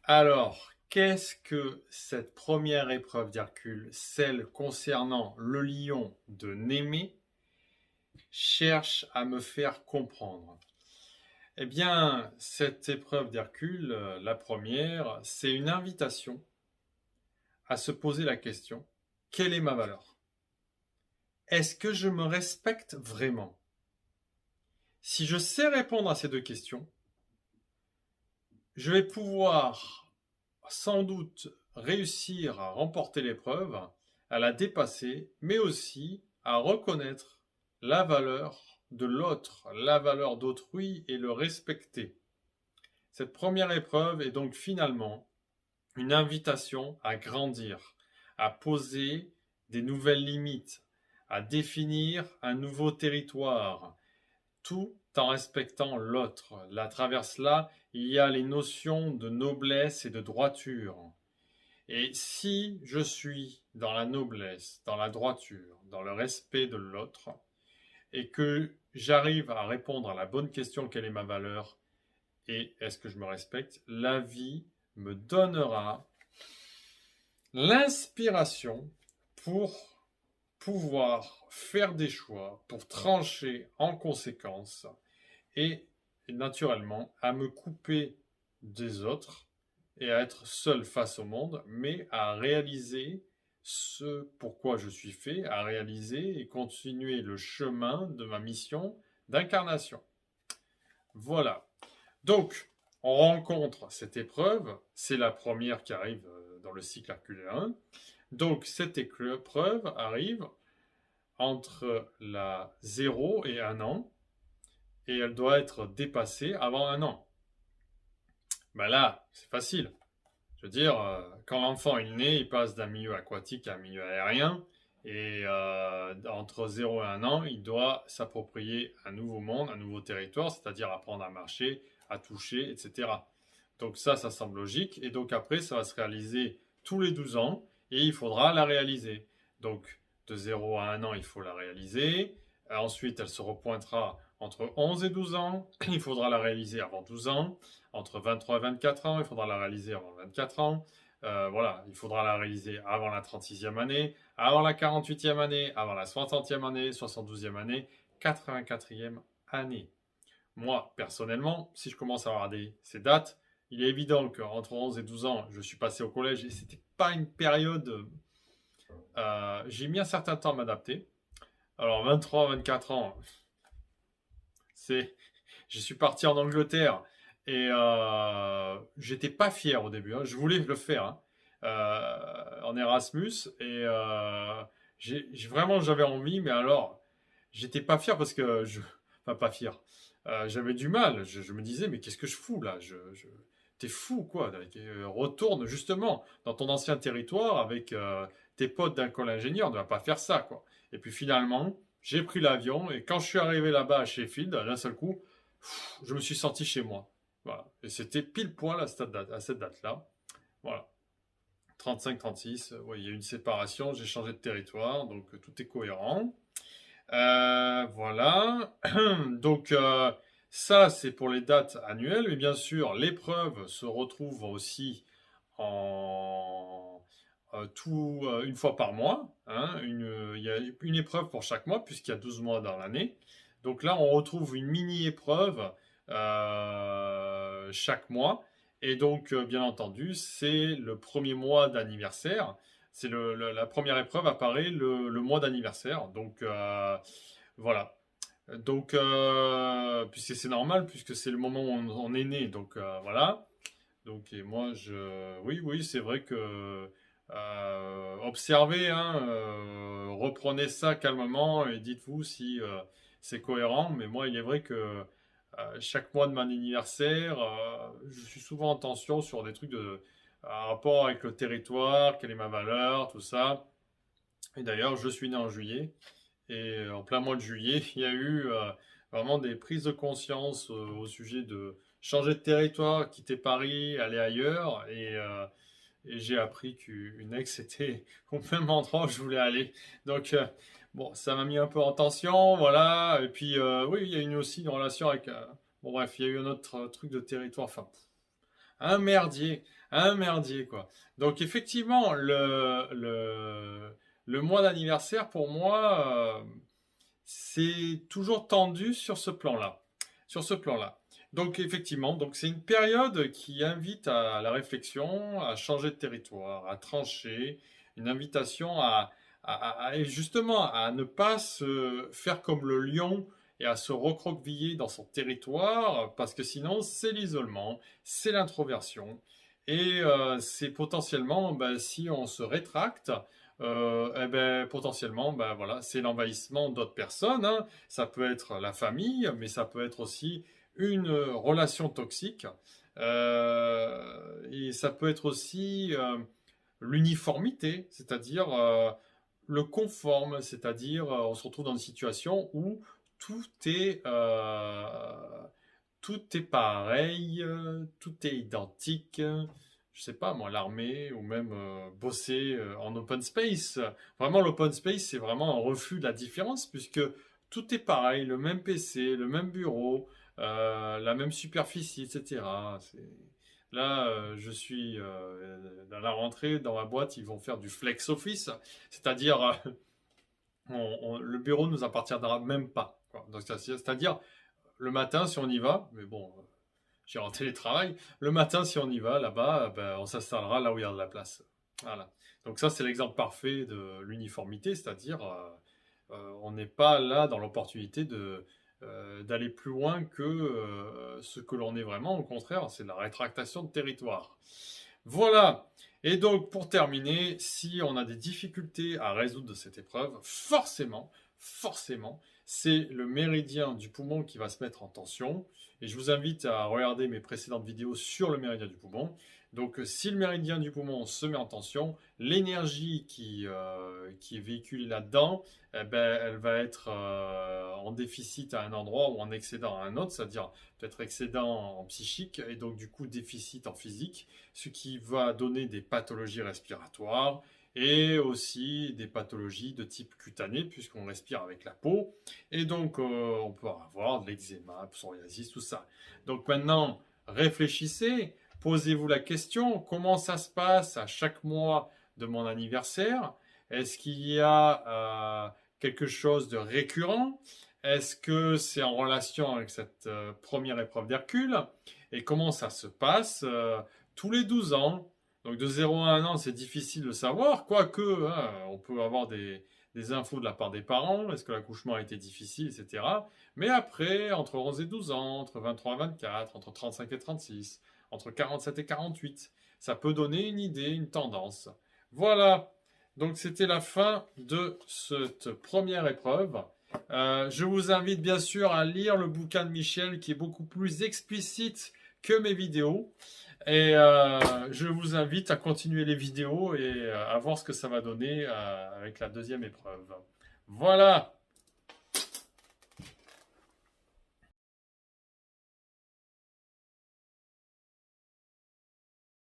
Alors, qu'est-ce que cette première épreuve d'Hercule, celle concernant le lion de Némée, cherche à me faire comprendre? Eh bien, cette épreuve d'Hercule, la première, c'est une invitation à se poser la question, quelle est ma valeur? Est-ce que je me respecte vraiment? Si je sais répondre à ces deux questions, je vais pouvoir sans doute réussir à remporter l'épreuve, à la dépasser, mais aussi à reconnaître la valeur de l'autre, la valeur d'autrui et le respecter. Cette première épreuve est donc finalement une invitation à grandir, à poser des nouvelles limites, à définir un nouveau territoire, tout en respectant l'autre. À travers cela, il y a les notions de noblesse et de droiture. Et si je suis dans la noblesse, dans la droiture, dans le respect de l'autre, et que j'arrive à répondre à la bonne question, quelle est ma valeur et est-ce que je me respecte, la vie me donnera l'inspiration pour pouvoir faire des choix, pour trancher en conséquence et naturellement à me couper des autres et à être seul face au monde, mais à réaliser ce pourquoi je suis fait, à réaliser et continuer le chemin de ma mission d'incarnation. Voilà. Donc, on rencontre cette épreuve, c'est la première qui arrive dans le cycle herculéen. Donc, cette épreuve arrive entre la 0 et 1 an, et elle doit être dépassée avant 1 an. Ben là, c'est facile. Je veux dire, quand l'enfant est né, il passe d'un milieu aquatique à un milieu aérien. Et entre 0 et 1 an, il doit s'approprier un nouveau monde, un nouveau territoire, c'est-à-dire apprendre à marcher, à toucher, etc. Donc ça semble logique. Et donc après, ça va se réaliser tous les 12 ans et il faudra la réaliser. Donc de 0 à 1 an, il faut la réaliser. Ensuite, elle se repointera entre 11 et 12 ans. Il faudra la réaliser avant 12 ans. Entre 23 et 24 ans, il faudra la réaliser avant 24 ans. Voilà, il faudra la réaliser avant la 36e année, avant la 48e année, avant la 60e année, 72e année, 84e année. Moi, personnellement, si je commence à regarder ces dates, il est évident qu'entre 11 et 12 ans, je suis passé au collège et c'était pas une période. J'ai mis un certain temps à m'adapter. Alors, 23, 24 ans, c'est. Je suis parti en Angleterre et j'étais pas fier au début, hein. Je voulais le faire, hein, en Erasmus et vraiment j'avais envie, mais alors j'étais pas fier parce que enfin pas fier. J'avais du mal. Je me disais mais qu'est-ce que je fous là? T'es fou quoi. Retourne justement dans ton ancien territoire avec tes potes d'école ingénieur. Ne va pas faire ça quoi. Et puis finalement j'ai pris l'avion et quand je suis arrivé là-bas à Sheffield, d'un seul coup, je me suis senti chez moi. Voilà. Et c'était pile poil à cette date-là. Voilà. 35-36, ouais, il y a eu une séparation, j'ai changé de territoire, donc tout est cohérent. Voilà. Donc ça, c'est pour les dates annuelles, mais bien sûr, l'épreuve se retrouve aussi en une fois par mois, hein. Il y a une épreuve pour chaque mois, puisqu'il y a 12 mois dans l'année. Donc là, on retrouve une mini-épreuve chaque mois. Et donc, bien entendu, c'est le premier mois d'anniversaire. La première épreuve apparaît le mois d'anniversaire. Donc, voilà. Donc, puisque c'est normal, puisque c'est le moment où on est né. Donc, voilà. Donc, et moi, oui, oui, c'est vrai que observez, hein, reprenez ça calmement et dites-vous si c'est cohérent. Mais moi, il est vrai que chaque mois de mon anniversaire, je suis souvent en tension sur des trucs en rapport avec le territoire, quelle est ma valeur, tout ça. Et d'ailleurs, je suis né en juillet. Et en plein mois de juillet, il y a eu vraiment des prises de conscience au sujet de changer de territoire, quitter Paris, aller ailleurs. Et j'ai appris qu'une ex était au même endroit où je voulais aller. Donc, bon, ça m'a mis un peu en tension, voilà. Et puis, oui, il y a eu aussi une relation avec. Bon, bref, il y a eu un autre truc de territoire. Enfin, un merdier, quoi. Donc, effectivement, le mois d'anniversaire, pour moi, c'est toujours tendu sur ce plan-là. Sur ce plan-là. Donc, effectivement, donc c'est une période qui invite à la réflexion, à changer de territoire, à trancher, une invitation et justement à ne pas se faire comme le lion et à se recroqueviller dans son territoire, parce que sinon, c'est l'isolement, c'est l'introversion. Et c'est potentiellement, ben, si on se rétracte, eh ben, potentiellement, ben, voilà, c'est l'envahissement d'autres personnes, hein. Ça peut être la famille, mais ça peut être aussi une relation toxique. Et ça peut être aussi l'uniformité, c'est-à-dire le conforme, c'est-à-dire on se retrouve dans une situation où tout est, euh, tout est pareil, tout est identique. Je sais pas moi, l'armée ou même bosser en open space. Vraiment, l'open space, c'est vraiment un refus de la différence puisque tout est pareil, le même PC, le même bureau, la même superficie, etc. Là, je suis dans la rentrée, dans ma boîte, ils vont faire du flex office, c'est-à-dire le bureau nous appartiendra même pas, quoi. Donc, c'est-à-dire le matin, si on y va, mais bon, j'irai en télétravail, le matin, si on y va là-bas, ben, on s'installera là où il y a de la place. Voilà. Donc ça, c'est l'exemple parfait de l'uniformité, c'est-à-dire on n'est pas là dans l'opportunité d'aller plus loin que ce que l'on est vraiment. Au contraire, c'est la rétractation de territoire. Voilà. Et donc, pour terminer, si on a des difficultés à résoudre cette épreuve, forcément, c'est le méridien du poumon qui va se mettre en tension. Et je vous invite à regarder mes précédentes vidéos sur le méridien du poumon. Donc, si le méridien du poumon se met en tension, l'énergie qui est véhiculée là-dedans, eh ben, elle va être en déficit à un endroit ou en excédent à un autre, c'est-à-dire peut-être excédent en psychique et donc du coup déficit en physique, ce qui va donner des pathologies respiratoires et aussi des pathologies de type cutané puisqu'on respire avec la peau et donc on peut avoir de l'eczéma, psoriasis, tout ça. Donc maintenant, réfléchissez, posez-vous la question, comment ça se passe à chaque mois de mon anniversaire? Est-ce qu'il y a quelque chose de récurrent? Est-ce que c'est en relation avec cette première épreuve d'Hercule? Et comment ça se passe tous les 12 ans? Donc de 0 à 1 an, c'est difficile de savoir, quoique hein, on peut avoir des infos de la part des parents, est-ce que l'accouchement a été difficile, etc. Mais après, entre 11 et 12 ans, entre 23 et 24, entre 35 et 36, entre 47 et 48, ça peut donner une idée, une tendance. Voilà, donc c'était la fin de cette première épreuve. Je vous invite bien sûr à lire le bouquin de Michel qui est beaucoup plus explicite que mes vidéos. Et je vous invite à continuer les vidéos et à voir ce que ça va donner avec la deuxième épreuve. Voilà!